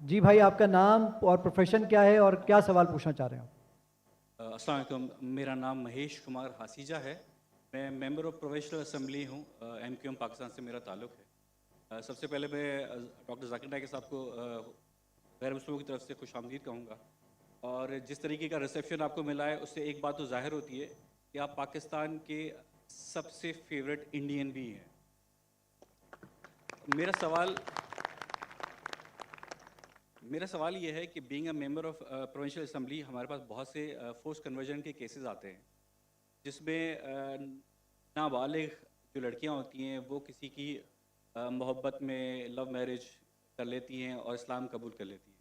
جی بھائی، آپ کا نام اور پروفیشن کیا ہے اور کیا سوال پوچھنا چاہ رہے ہیں؟ السلام علیکم، میرا نام مہیش کمار ہاسیجا ہے. میں ممبر آف پروفیشنل اسمبلی ہوں. ایم کیو ایم پاکستان سے میرا تعلق ہے. سب سے پہلے میں ڈاکٹر ذاکر نائک صاحب کو غیر مسلموں کی طرف سے خوش آمدید کہوں گا. اور جس طریقے کا ریسیپشن آپ کو ملا ہے اس سے ایک بات تو ظاہر ہوتی ہے کہ آپ پاکستان کے سب سے فیوریٹ انڈین بھی ہیں. میرا سوال یہ ہے کہ being a member of provincial assembly ہمارے پاس بہت سے فورس کنورژن کے کیسز آتے ہیں جس میں نابالغ جو لڑکیاں ہوتی ہیں وہ کسی کی محبت میں لو میرج کر لیتی ہیں اور اسلام قبول کر لیتی ہیں.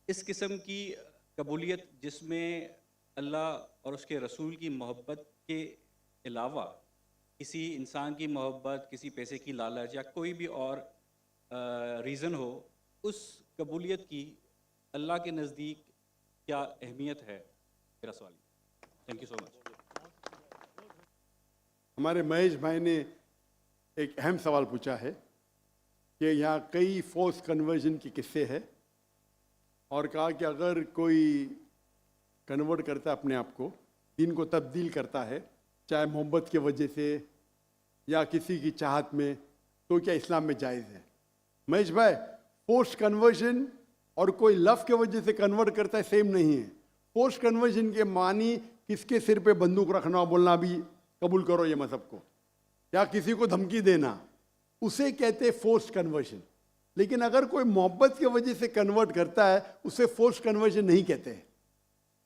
اس قسم کی قبولیت جس میں اللہ اور اس کے رسول کی محبت کے علاوہ کسی انسان کی محبت، کسی پیسے کی لالچ یا کوئی بھی اور ریزن ہو، اس قبولیت کی اللہ کے نزدیک کیا اہمیت ہے؟ میرا سوال. تھینک یو سو مچ. ہمارے مہیش بھائی نے ایک اہم سوال پوچھا ہے کہ یہاں کئی فورس کنورژن کی قصے ہیں اور کہا کہ اگر کوئی کنورٹ کرتا ہے اپنے آپ کو، دین کو تبدیل کرتا ہے چاہے محبت کی وجہ سے یا کسی کی چاہت میں، تو کیا اسلام میں جائز ہے؟ مہیش بھائی، فورس کنورژن اور کوئی لو کی وجہ سے کنورٹ کرتا ہے سیم نہیں ہے. فورس کنورژن کے معنی کس کے سر پہ بندوق رکھنا اور بولنا بھی قبول کرو یہ مذہب کو، یا کسی کو دھمکی دینا، اسے کہتے فورس کنورژن. لیکن اگر کوئی محبت کی وجہ سے کنورٹ کرتا ہے اسے فورس کنورژن نہیں کہتے.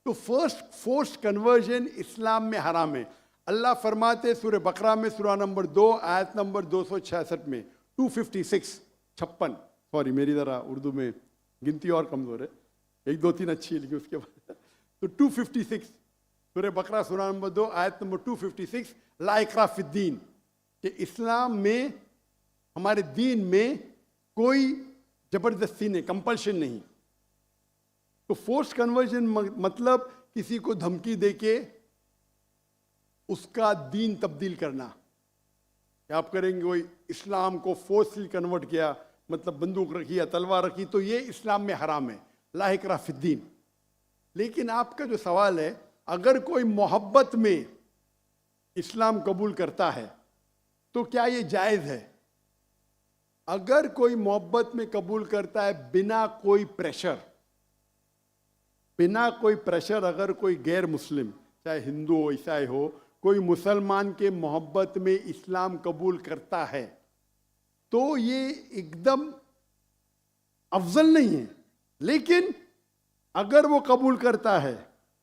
تو فورس کنورژن اسلام میں حرام ہے. اللہ فرماتے سورہ بقرہ میں سورہ نمبر 2 آیت نمبر 266 میں 56 سوری میری ذرا اردو میں گنتی اور کمزور ہے، 1 2 3 اچھی ہے لیکن اس کے بعد تو 256 سورہ بقرہ سورہ نمبر 2 آیت نمبر 256 لا اکراہ فی الدین، کہ اسلام میں ہمارے دین میں کوئی زبردستی نہیں، کمپلشن نہیں. تو فورس کنورژن مطلب کسی کو دھمکی دے کے اس کا دین تبدیل کرنا. کہ آپ کریں گے کوئی اسلام کو فورسلی کنورٹ کیا، مطلب بندوق رکھی یا تلوار رکھی، تو یہ اسلام میں حرام ہے، لا اکراہ فی الدین. لیکن آپ کا جو سوال ہے، اگر کوئی محبت میں اسلام قبول کرتا ہے تو کیا یہ جائز ہے؟ اگر کوئی محبت میں قبول کرتا ہے بنا کوئی پریشر، اگر کوئی غیر مسلم چاہے ہندو ہو عیسائی ہو، کوئی مسلمان کے محبت میں اسلام قبول کرتا ہے تو یہ ایک دم افضل نہیں ہے. لیکن اگر وہ قبول کرتا ہے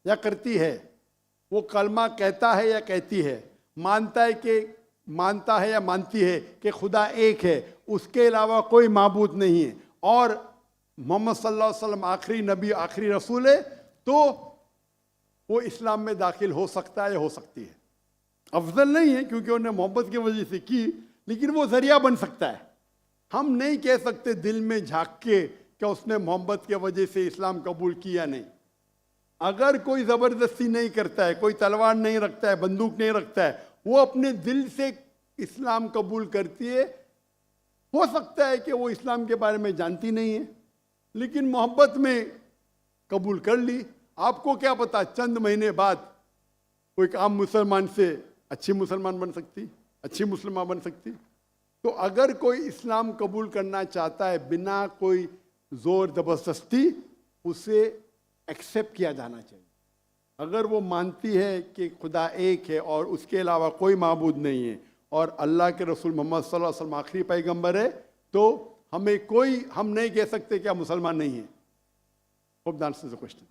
یا کرتی ہے، وہ کلمہ کہتا ہے یا کہتی ہے، مانتا ہے یا مانتی ہے کہ خدا ایک ہے، اس کے علاوہ کوئی معبود نہیں ہے، اور محمد صلی اللہ علیہ وسلم آخری نبی آخری رسول ہے، تو وہ اسلام میں داخل ہو سکتا ہے یا ہو سکتی ہے. افضل نہیں ہے کیونکہ انہوں نے محبت کی وجہ سے کی، لیکن وہ ذریعہ بن سکتا ہے. ہم نہیں کہہ سکتے دل میں جھانک کے کہ اس نے محبت کی وجہ سے اسلام قبول کیا نہیں. اگر کوئی زبردستی نہیں کرتا ہے، کوئی تلوار نہیں رکھتا ہے، بندوق نہیں رکھتا ہے، وہ اپنے دل سے اسلام قبول کرتی ہے، ہو سکتا ہے کہ وہ اسلام کے بارے میں جانتی نہیں ہے لیکن محبت میں قبول کر لی. آپ کو کیا پتا چند مہینے بعد کوئی عام مسلمان سے اچھی مسلمان بن سکتی، اچھی مسلمان بن سکتی. تو اگر کوئی اسلام قبول کرنا چاہتا ہے بنا کوئی زور زبردستی، اسے ایکسیپٹ کیا جانا چاہیے. اگر وہ مانتی ہے کہ خدا ایک ہے اور اس کے علاوہ کوئی معبود نہیں ہے اور اللہ کے رسول محمد صلی اللہ علیہ وسلم آخری پیغمبر ہے، تو ہم نہیں کہہ سکتے کہ آپ مسلمان نہیں ہیں. Hope that answers the question.